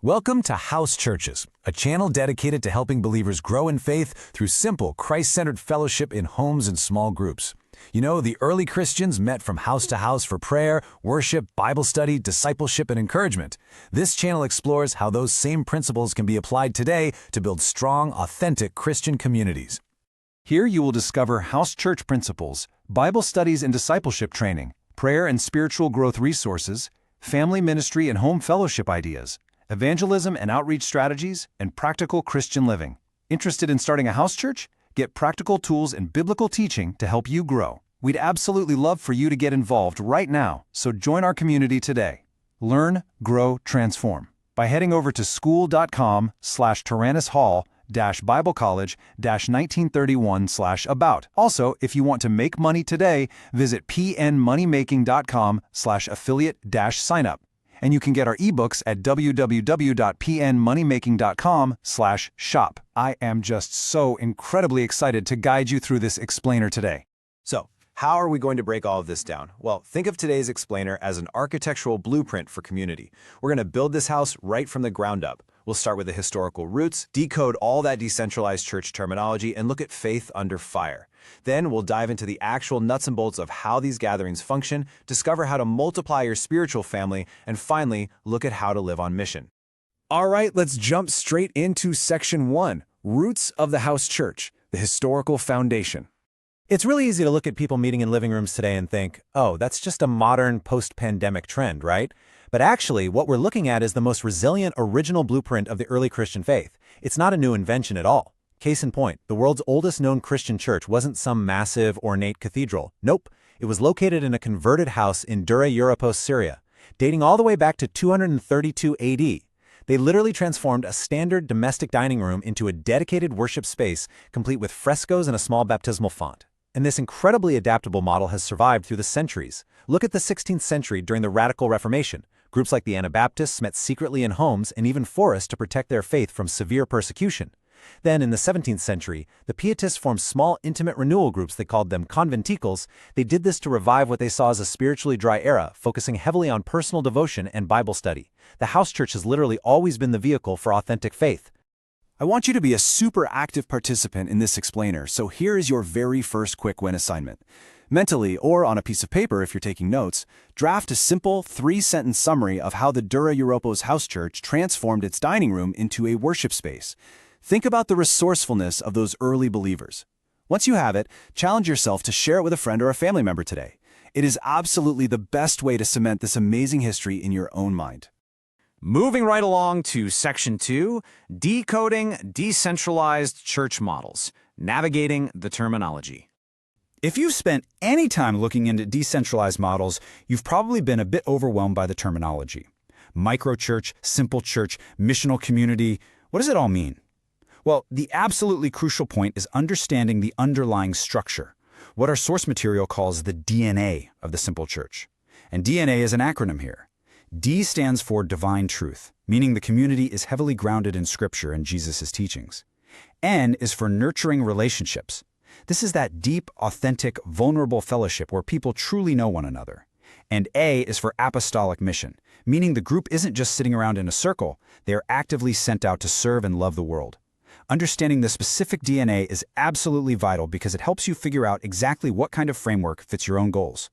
Welcome to House Churches, a channel dedicated to helping believers grow in faith through simple, Christ-centered fellowship in homes and small groups. You know, the early Christians met from house to house for prayer, worship, Bible study, discipleship, and encouragement. This channel explores how those same principles can be applied today to build strong, authentic Christian communities. Here you will discover house church principles, Bible studies and discipleship training, prayer and spiritual growth resources, family ministry and home fellowship ideas, evangelism and outreach strategies, and practical Christian living. Interested in starting a house church? Get practical tools and biblical teaching to help you grow. We'd absolutely love for you to get involved right now, so join our community today. Learn, grow, transform by heading over to school.com/TyrannusHall-Bible College-1931/about. Also, if you want to make money today, visit pnmoneymaking.com/affiliate-signup. And you can get our ebooks at www.pnmoneymaking.com/shop. I am just so incredibly excited to guide you through this explainer today. So, how are we going to break all of this down? Well, think of today's explainer as an architectural blueprint for community. We're going to build this house right from the ground up. We'll start with the historical roots, decode all that decentralized church terminology, and look at faith under fire. Then we'll dive into the actual nuts and bolts of how these gatherings function, discover how to multiply your spiritual family, and finally, look at how to live on mission. All right, let's jump straight into Section 1, Roots of the House Church, the Historical Foundation. It's really easy to look at people meeting in living rooms today and think, oh, that's just a modern post-pandemic trend, right? But actually, what we're looking at is the most resilient original blueprint of the early Christian faith. It's not a new invention at all. Case in point, the world's oldest known Christian church wasn't some massive, ornate cathedral. Nope, it was located in a converted house in Dura Europos, Syria, dating all the way back to 232 AD. They literally transformed a standard domestic dining room into a dedicated worship space, complete with frescoes and a small baptismal font. And this incredibly adaptable model has survived through the centuries. Look at the 16th century during the Radical Reformation. Groups like the Anabaptists met secretly in homes and even forests to protect their faith from severe persecution. Then, in the 17th century, the Pietists formed small, intimate renewal groups. They called them conventicles. They did this to revive what they saw as a spiritually dry era, focusing heavily on personal devotion and Bible study. The house church has literally always been the vehicle for authentic faith. I want you to be a super active participant in this explainer, so here is your very first quick win assignment. Mentally, or on a piece of paper if you're taking notes, draft a simple 3-sentence summary of how the Dura Europos house church transformed its dining room into a worship space. Think about the resourcefulness of those early believers. Once you have it, challenge yourself to share it with a friend or a family member today. It is absolutely the best way to cement this amazing history in your own mind. Moving right along to Section 2, Decoding Decentralized Church Models, Navigating the Terminology. If you've spent any time looking into decentralized models, you've probably been a bit overwhelmed by the terminology. Microchurch, simple church, missional community, what does it all mean? Well, the absolutely crucial point is understanding the underlying structure, what our source material calls the DNA of the simple church. And DNA is an acronym here. D stands for divine truth, meaning the community is heavily grounded in Scripture and Jesus' teachings. N is for nurturing relationships. This is that deep, authentic, vulnerable fellowship where people truly know one another. And A is for apostolic mission, meaning the group isn't just sitting around in a circle, they are actively sent out to serve and love the world. Understanding the specific DNA is absolutely vital because it helps you figure out exactly what kind of framework fits your own goals.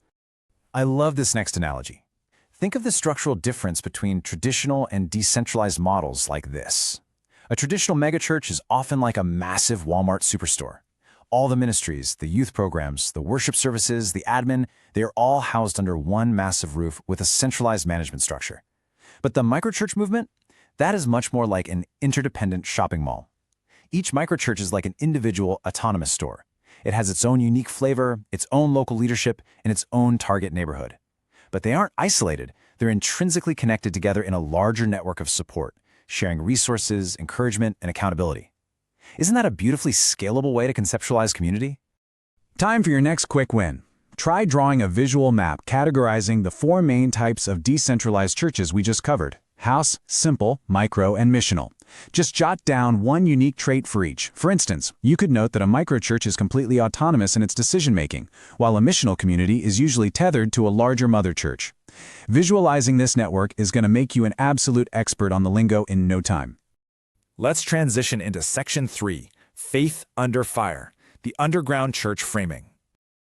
I love this next analogy. Think of the structural difference between traditional and decentralized models like this. A traditional megachurch is often like a massive Walmart superstore. All the ministries, the youth programs, the worship services, the admin, they are all housed under one massive roof with a centralized management structure. But the microchurch movement? That is much more like an interdependent shopping mall. Each microchurch is like an individual, autonomous store. It has its own unique flavor, its own local leadership, and its own target neighborhood. But they aren't isolated. They're intrinsically connected together in a larger network of support, sharing resources, encouragement, and accountability. Isn't that a beautifully scalable way to conceptualize community? Time for your next quick win. Try drawing a visual map categorizing the 4 main types of decentralized churches we just covered: house, simple, micro, and missional. Just jot down one unique trait for each. For instance, you could note that a microchurch is completely autonomous in its decision-making, while a missional community is usually tethered to a larger mother church. Visualizing this network is going to make you an absolute expert on the lingo in no time. Let's transition into Section 3, Faith Under Fire, the underground church framing.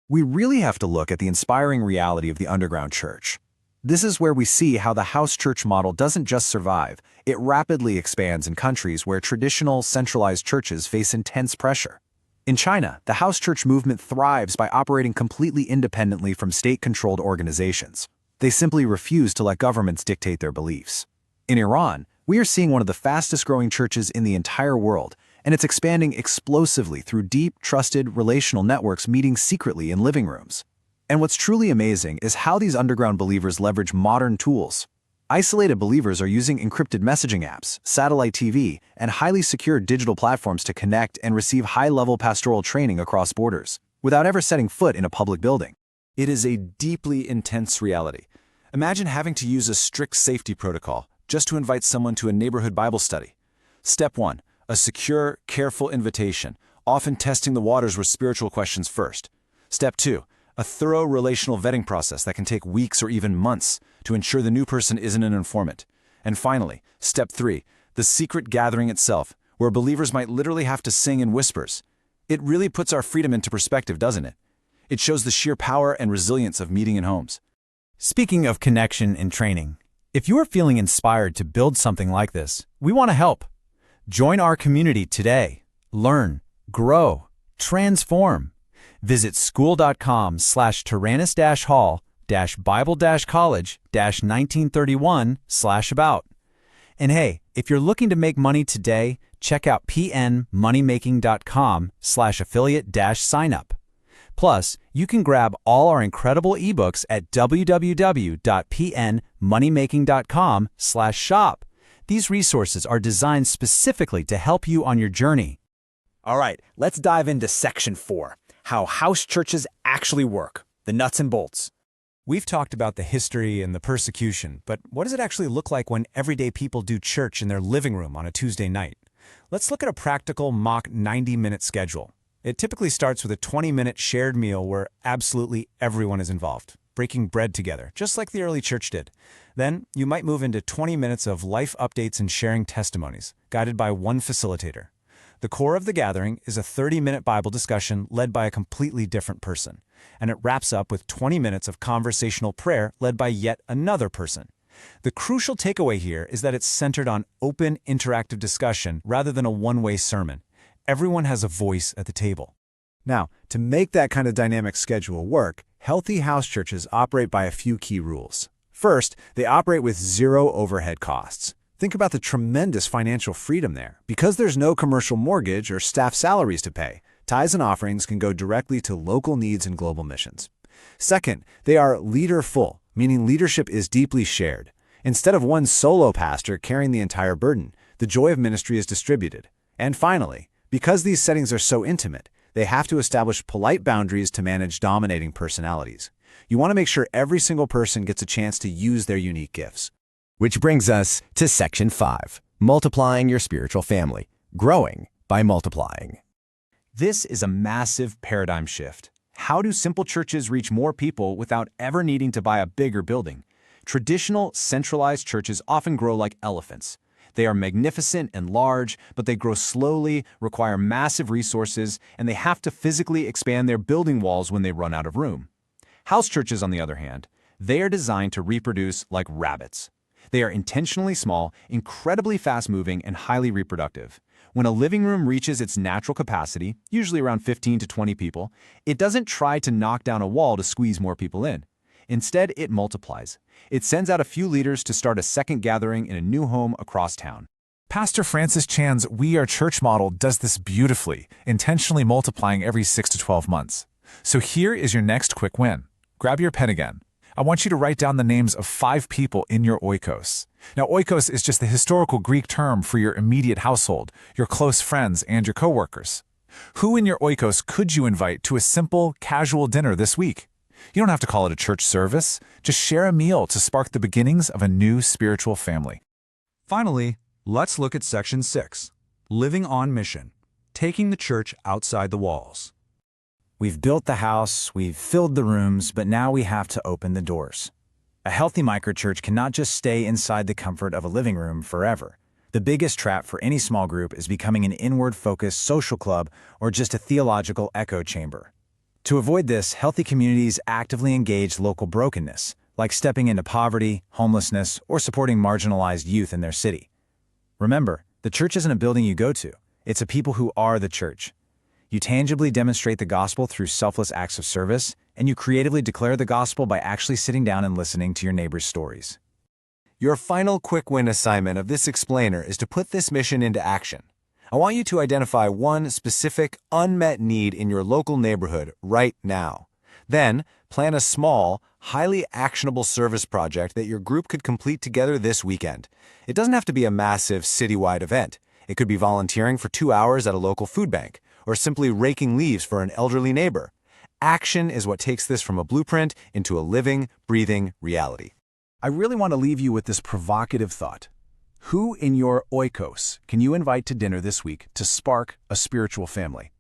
We really have to look at the inspiring reality of the underground church. This is where we see how the house church model doesn't just survive, it rapidly expands in countries where traditional, centralized churches face intense pressure. In China, the house church movement thrives by operating completely independently from state-controlled organizations. They simply refuse to let governments dictate their beliefs. In Iran, we are seeing one of the fastest-growing churches in the entire world, and it's expanding explosively through deep, trusted, relational networks meeting secretly in living rooms. And what's truly amazing is how these underground believers leverage modern tools. Isolated believers are using encrypted messaging apps, satellite TV, and highly secure digital platforms to connect and receive high-level pastoral training across borders, without ever setting foot in a public building. It is a deeply intense reality. Imagine having to use a strict safety protocol just to invite someone to a neighborhood Bible study. Step 1. A secure, careful invitation, often testing the waters with spiritual questions first. Step 2. A thorough relational vetting process that can take weeks or even months to ensure the new person isn't an informant. And finally, Step 3. The secret gathering itself, where believers might literally have to sing in whispers. It really puts our freedom into perspective, doesn't it? It shows the sheer power and resilience of meeting in homes. Speaking of connection and training, if you are feeling inspired to build something like this, we want to help. Join our community today. Learn, grow, transform. Visit school.com/Tyrannus-Hall-Bible-College-1931/about. And hey, if you're looking to make money today, check out pnmoneymaking.com/affiliate-signup. Plus, you can grab all our incredible ebooks at www.pnmoneymaking.com/shop. These resources are designed specifically to help you on your journey. All right, let's dive into Section 4, how house churches actually work, the nuts and bolts. We've talked about the history and the persecution, but what does it actually look like when everyday people do church in their living room on a Tuesday night? Let's look at a practical mock 90-minute schedule. It typically starts with a 20-minute shared meal where absolutely everyone is involved, breaking bread together, just like the early church did. Then, you might move into 20 minutes of life updates and sharing testimonies, guided by one facilitator. The core of the gathering is a 30-minute Bible discussion led by a completely different person, and it wraps up with 20 minutes of conversational prayer led by yet another person. The crucial takeaway here is that it's centered on open, interactive discussion rather than a one-way sermon. Everyone has a voice at the table. Now, to make that kind of dynamic schedule work, healthy house churches operate by a few key rules. First, they operate with zero overhead costs. Think about the tremendous financial freedom there. Because there's no commercial mortgage or staff salaries to pay, tithes and offerings can go directly to local needs and global missions. Second, they are leader-full, meaning leadership is deeply shared. Instead of one solo pastor carrying the entire burden, the joy of ministry is distributed. And finally, because these settings are so intimate, they have to establish polite boundaries to manage dominating personalities. You want to make sure every single person gets a chance to use their unique gifts. Which brings us to Section 5, multiplying your spiritual family, growing by multiplying. This is a massive paradigm shift. How do simple churches reach more people without ever needing to buy a bigger building? Traditional, centralized churches often grow like elephants. They are magnificent and large, but they grow slowly, require massive resources, and they have to physically expand their building walls when they run out of room. House churches, on the other hand, they are designed to reproduce like rabbits. They are intentionally small, incredibly fast-moving, and highly reproductive. When a living room reaches its natural capacity, usually around 15 to 20 people, it doesn't try to knock down a wall to squeeze more people in. Instead, it multiplies. It sends out a few leaders to start a second gathering in a new home across town. Pastor Francis Chan's We Are Church model does this beautifully, intentionally multiplying every 6 to 12 months. So here is your next quick win. Grab your pen again. I want you to write down the names of 5 people in your oikos. Now, oikos is just the historical Greek term for your immediate household, your close friends, and your coworkers. Who in your oikos could you invite to a simple, casual dinner this week? You don't have to call it a church service. Just share a meal to spark the beginnings of a new spiritual family. Finally, Let's look at Section 6, Living on Mission, Taking the Church Outside the Walls. We've built the house, we've filled the rooms, but now we have to open the doors. A healthy microchurch cannot just stay inside the comfort of a living room forever. The biggest trap for any small group is becoming an inward-focused social club or just a theological echo chamber. To avoid this, healthy communities actively engage local brokenness, like stepping into poverty, homelessness, or supporting marginalized youth in their city. Remember, the church isn't a building you go to, it's a people who are the church. You tangibly demonstrate the gospel through selfless acts of service, and you creatively declare the gospel by actually sitting down and listening to your neighbors' stories. Your final quick win assignment of this explainer is to put this mission into action. I want you to identify one specific, unmet need in your local neighborhood right now. Then, plan a small, highly actionable service project that your group could complete together this weekend. It doesn't have to be a massive, citywide event. It could be volunteering for 2 hours at a local food bank, or simply raking leaves for an elderly neighbor. Action is what takes this from a blueprint into a living, breathing reality. I really want to leave you with this provocative thought. Who in your oikos can you invite to dinner this week to spark a spiritual family?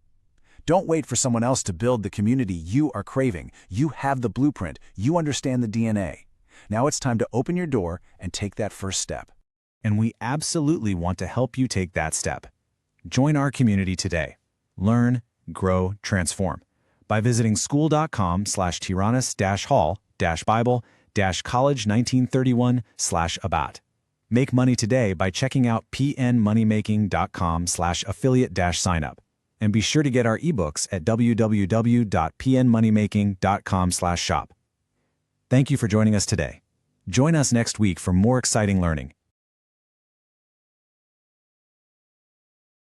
Don't wait for someone else to build the community you are craving. You have the blueprint. You understand the DNA. Now it's time to open your door and take that first step. And we absolutely want to help you take that step. Join our community today. Learn, grow, transform by visiting school.com/Tiranas-Hall-Bible-College-1931/Abat. Make money today by checking out pnmoneymaking.com/affiliate-signup. And be sure to get our ebooks at www.pnmoneymaking.com/shop. Thank you for joining us today. Join us next week for more exciting learning.